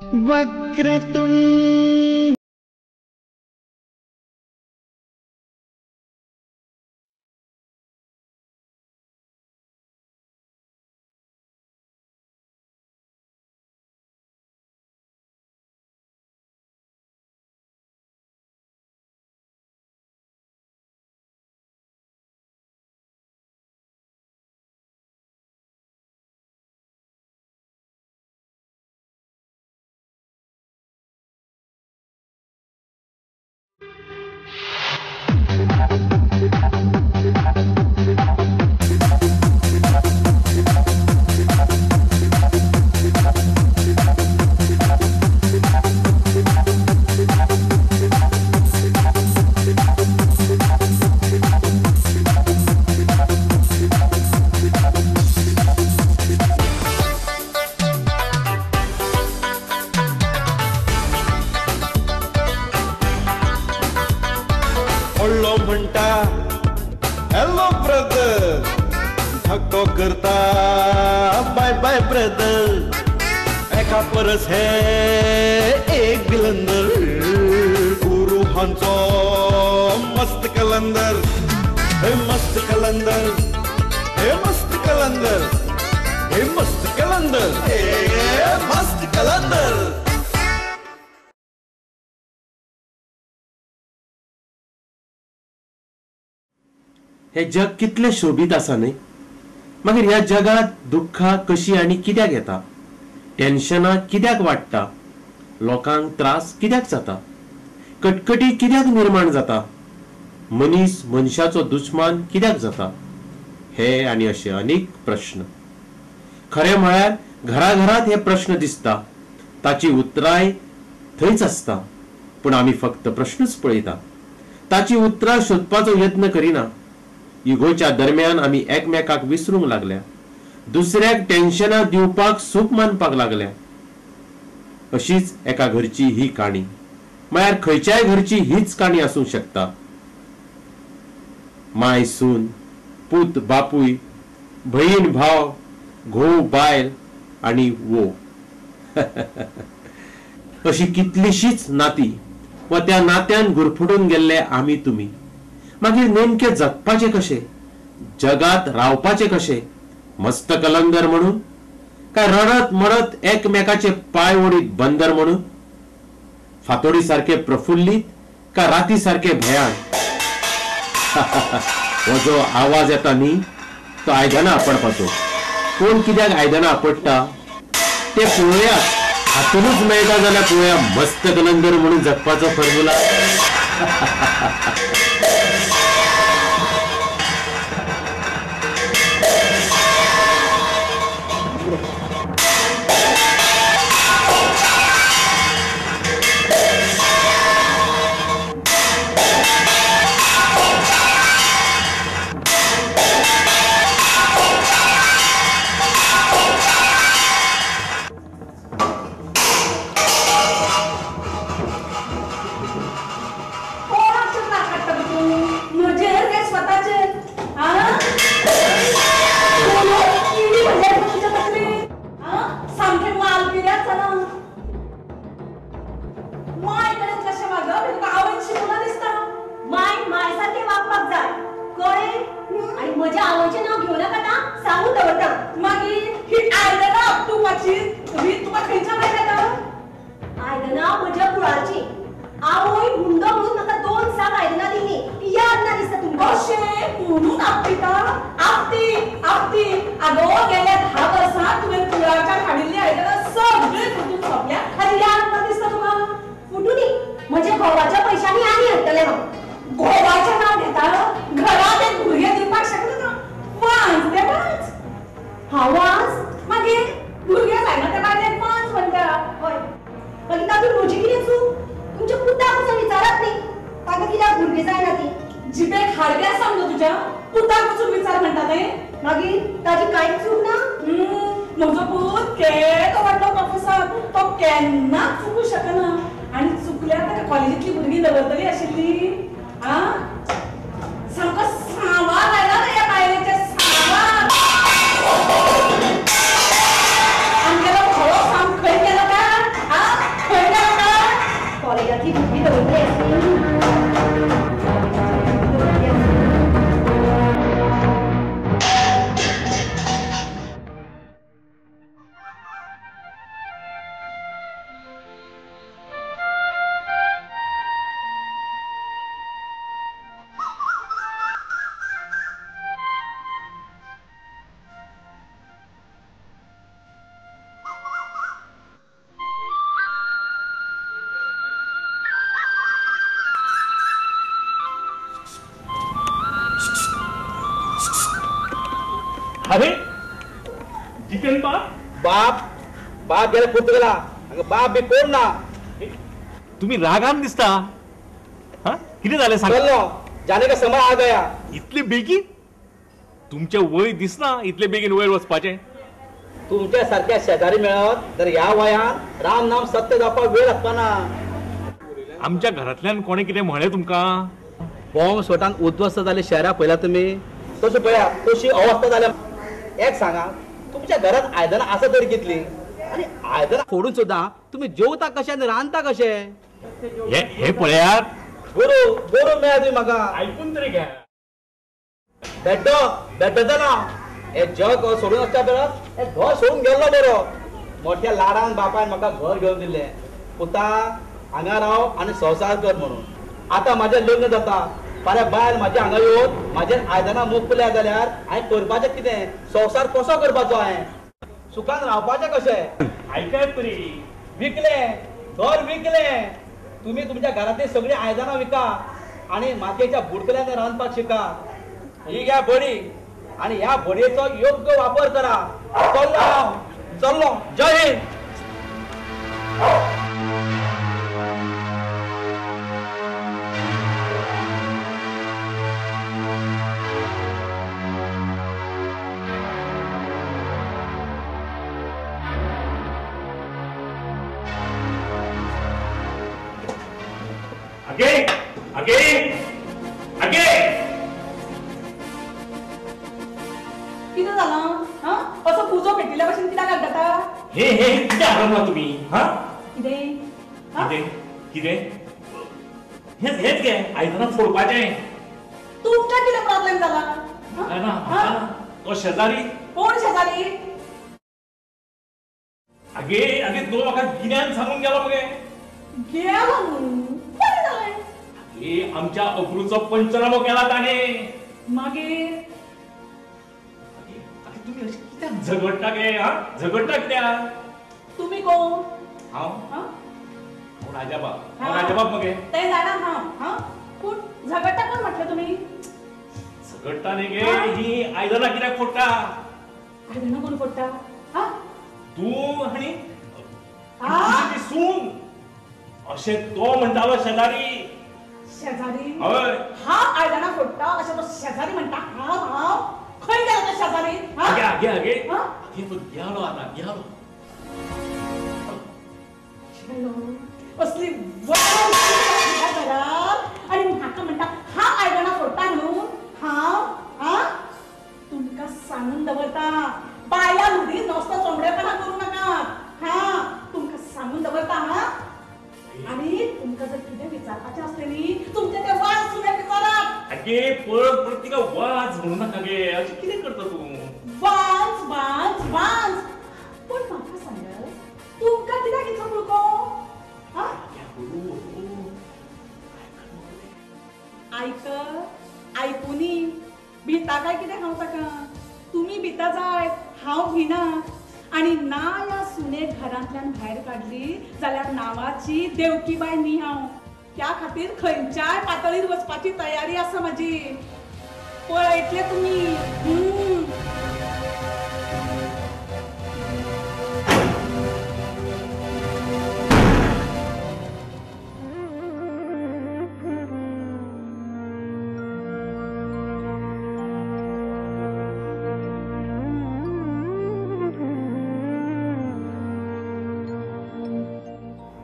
वक्रतुंड हळो म्हणटा hello brother, धक्को करता बाय बाय ब्रदर, एका परस हे एक बिलंदर, गुरु हांचो मस्त कलंदर, हे मस्त कलंदर, हे मस्त कलंदर, हे मस्त कलंदर, हे मस्त कलंदर. हे जग कितले शोभित आसा न्ही. मागीर ह्या जगात दुःखा कशी आणि कित्याक येता, टेन्शनां कित्याक वाडटा, लोकांक त्रास कित्याक जाता, कटकटी कित्याक निर्माण जाता, मनीस मनशाचो दुश्मन कित्याक जाता, हे आणि असे अनेक प्रश्न. खरे म्हळ्यार घराघरात हे प्रश्न दिसता, ताची उतराय थंयच आसता, पूण आमी फक्त प्रश्नच पळयता, ताची उतरां सोदपाचो यत्न करिना. युगोच्या दरम्यान आमी एकमेकाक विसरूंक लागल्या, दुसऱ्याक टेन्शनां दिवपाक सूख मानपाक लागल्या. अशीच एका घरची ही काणी, म्हळ्यार खंयच्याय घरची हीच काणी आसूंक शकता. माय सून, पूत बापूय, भयण भाव, घोव बायल आणि वो अशी कितलीशीच नाती व त्या नात्यान गुरफटून गेल्ले आमी तुमी. मागीर नेमके जगपाचे कशे, जगात रावपाचे कशे, मस्त कलंदर म्हणून काय रडत मरत एकमेकाचे पाय ओडीत बंदर म्हणून, फातोडी सारखे प्रफुल्लित का राती सारखे भयान. हो जो आवाज येता न्ही तो आयदनां आपडपाचो. कोण कित्याक आयदनां आपडटा ते पळोवया, हातूनच मेळटा जाल्यार पळोवया मस्त कलंदर म्हणून जगपाचो फॉर्म्युला. माझ्या आवडचे नाव घेऊ नका ना, सांगू दवरता. मागीर ही आयदनां आपटुपाची रीत तुका खंयच्या मेळटा तर? आयदनां म्हज्या कुळाची. आवय हुंडो म्हणून म्हाका 2 साक आयदनां दिली, ती याद ना दिसता तुमकां. अशें म्हणून आपटिता? आपटी आपटी. आगो गेल्या 10 वर्सां तुवें कुळाच्या हाडिल्ली आयदनां सगळे फुटून सोंपल्या, आनी याद ना दिसता तुका? फुटुनी म्हज्या घोवाच्या पयशांनी आनी हाडटलें हांव. घोवाचें नांव घेता? घरांत एक भुरगें दिवपाक शकना ना. वांस ते वांस. हांव वांस? मागीर भुरगें जायना ते बायलेक वांस म्हणटा. हय, मागीर तातूंत म्हजी कितें चूक? तुमच्या पुताक वचून विचारात न्ही, ताका कित्याक भुरगीं जायना ती. जिबेक हाडबी आसा न्हू तुज्या? पुताक वचून विचार म्हणटा तें. मागीर ताजी कांयच चूक ना? म्हजो पूत केदो व्हडलो प्रोफेसर, तो केन्नाच चुकूंक शकना. आनी चुकल्यार ताका कॉलेजींतली भुरगीं दवरतली आशिल्ली. सामको सांबार लायला रे ह्या बायलेचे, सांबार. आमगेलो घोडो सामको खंय गेलो काय? बाप बाप गेला पुर्तुगाला हांगा बाप बी कोण ना. तुम्ही रागान दिसता. हा किती झाले सांग. चल्लो जाने का समय आ गया. इतले बेगीन तुमच्या वय दिसना इतले बेगीन वयर वचपाचे. तुमच्या सारख्या शेजारी मेळत तर ह्या वयान राम नाम सत्य जावपाक वेळ लागपाना. आमच्या घरातल्यान कोणे कितें म्हळें तुमकां. बॉम्ब स्फोटान उद्ध्वस्त जाले शहरा पळयला तुम्ही. तशी पळया कशी अवस्था जाल्या. एक सांगा तुमच्या घरात आयदनां आसा तरी कितली आणि आयदनां फोडून सुद्धा तुम्ही जेवता कशे आणि रांदता कशे. हे पळयात. बरो बरो मेळ्या तुम्ही म्हाका. ऐकून तरी घ्या. बेड्डो ना हे जग सोडून वचच्या परस हे घर सोडून गेल्लो बरो. मोठ्या लाडान बापायन म्हाका घर घेवन दिले. पुता हांगा राव आनी संसार कर म्हणून. आता माझे लग्न जाता फाल्यां बायल म्हाज्या हांगा येवन म्हाजेर आयदनां मोकल्या जाल्यार हांवें करपाचें कितें. संसार कसो करपाचो हांवें. सुखान रावपाचें कशें. ऐकात तरी. विकले घर विकले. तुम्ही तुमच्या घरातली सगळी आयदनां विका आणि मातयेच्या बुडकल्यान रांदपाक शिका. ही घ्या बडी आणि ह्या बडयेचो योग्य वापर करा. चल्लो जय हिंद. अगे अगे अगे किती झालं हा असं पुजो पेटिल्या पासून कित्याक घालता. हे किती हारवला तुम्ही. हा कितें कितें हेच घे आयदनां फोडपाचें. तुमच्या कितें प्रॉब्लेम जाला. तो शेजारी. कोण शेजारी. आगे तो म्हाका गिन्यान सांगून गेलो मगे. गेलो म्हणून बरें जालें. हे आमच्या अब्रूचो पंचनामो केला ताणे. मागीर तुम्ही अशी कित्याक झगडटा गे. हा झगडटा कित्याक. तुम्ही कोण. हांव राजाबाब मगे. ते जाणा हांव. पूण झगडटा कोण म्हटलें तुमी. झगडटा न्ही गे. ही आयदनां कित्याक फोडटा. आयदनां कोण फोडटा. तू आनी तुजी सून अशें तो म्हणटालो शेजारी. शेजारी. हय हा आयदनां फोडटा अशें तो शेजारी म्हणटा. हांव खंय गेलो तो शेजारी. आगे तो गेलो आता गेलो. असली घरात आणि म्हाका म्हणटा हा आयदनां फोडटा म्हणून. हांव तुमकां सांगून दवरता बायला मुदी नसतो चोंबडेपणा करू नाका. तुमकां सांगून दवरता. आणि तुमकां जर कितें विचारपाचें आसलें न्ही तुमचे ते वाज सुद्दां विचारात. आगे परत तिका वाज म्हणू नाका गे. अशें कितें करता तूं. वाज पण म्हाका सांग तुमकां कित्याक इतलो कुळको. आयकुनी भिता काय कितें हांव ताका. तुमी भिता जाय हांव भिना. आणि ना या सुने घरांतल्यान भायर काढली जाल्यार नावाची देवकीबाई न्ही हांव. त्या खातीर खंयच्याय पातळीर वचपाची तयारी आसा म्हाजी. पळयतले तुमी.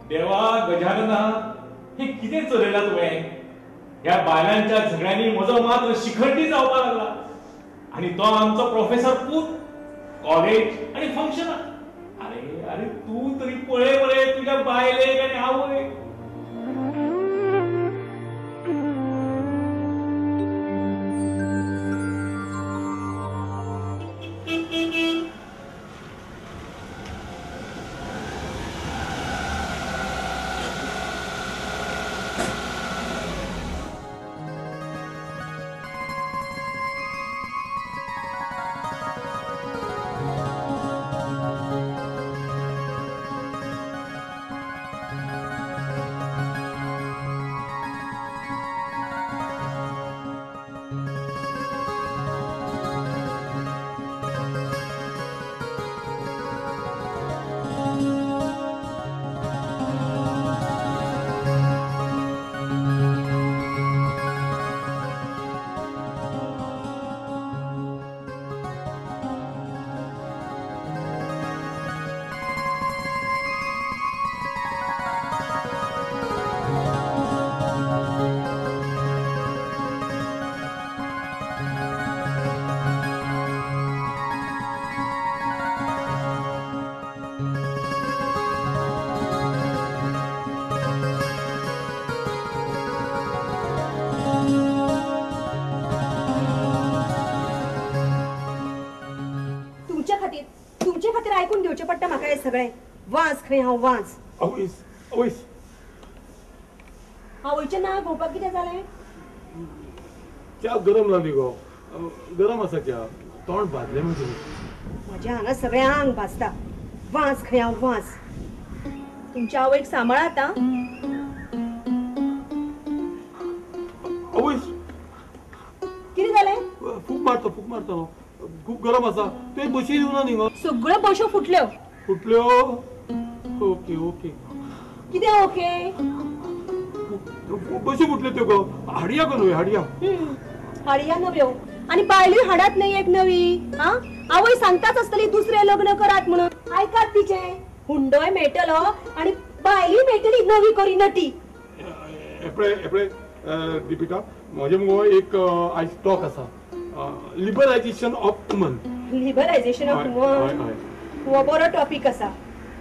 देवा गजानना हे कितें चलयला तुवें. ह्या बायलांच्या झगड्यांनी म्हजो मात्र शिखंडी जावपाक लागला. आणि तो आमचो प्रोफेसर पूत कॉलेज आणि फंक्शनां. अरे तू तरी पळय मरे तुझ्या बायलेक आनी आवयक. सगळे वाज खंय हांव वाज आवयस आवयस आवयचें नाक भोंवपाक कितें जालें च्या गरम जाली गो गरम आसा च्या तोंड भाजलें म्हणजे म्हज्या हांगा सगळें आंग भाजता वाज खंय हांव वाज तुमच्या आवयक सांबाळात आं आवयस कितें जालें फूक मारता खूप गरम आसा तुवें बशी येवना न्ही गो सगळ्यो बश्यो फुटल्यो फुटल्यो ओके ओके कितें ओके बशी फुटल्यो त्यो गो हाडया गो न्हय हाडया हाडया नव्यो आनी बायलूय हाडात न्हय एक नवी आं आवय सांगताच आसतली दुसरें लग्न करात म्हणून आयकात तिचें हुंडोय मेळटलो आनी बायली मेळटली नवी करी नटी एपळे दीपिका म्हजे मुगो एक आयज टॉक आसा लिबरायझेशन ऑफ वुमन लिबरायझेशन ऑफ वुमन हो बरो टॉपिक आसा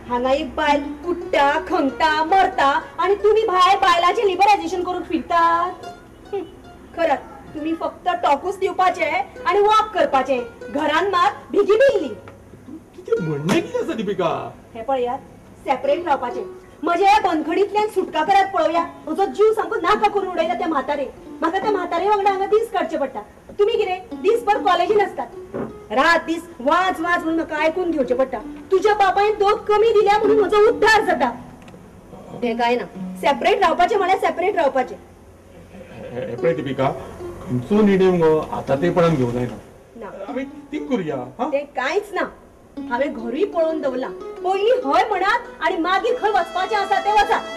हांगा एक बायल कुट्टा खंगता मरता आनी तुमी भायर बायलाचें लिबरायझेशन करूंक फिरतात खरंच तुमी फक्त टॉकूच दिवपाचे आनी वॉक करपाचे घरान मात भिगी बिल्ली तुजें म्हणणें कितें आसा दीपिका हे पळयात सेपरेट रावपाचे म्हजे ह्या बंदखडींतल्यान सुटका करात पळोवया म्हजो जीव सामको नाका करून उडयला त्या म्हातारे म्हाका त्या म्हातारे वांगडा हांगा दीस काडचे पडटा तुमी कितें दिसभर कॉलेजीन आसतात रात दीस वाज वाज म्हणून म्हाका आयकून घेवचें पडटा तुज्या बापायन दोग कमी दिल्या म्हणून म्हजो उद्धार जाता तें कांय ना सेपरेट रावपाचें म्हळ्यार सेपरेट रावपाचें एपळे दीपिका खंयचो निर्णय मुगो आतां तेपणान घेवं जायना ना आमी थिंक करुया हा तें कांयच ना हांवें घरूय पळोवन दवरलां पयलीं हय म्हणात आनी मागीर खंय वचपाचें आसा तें वचात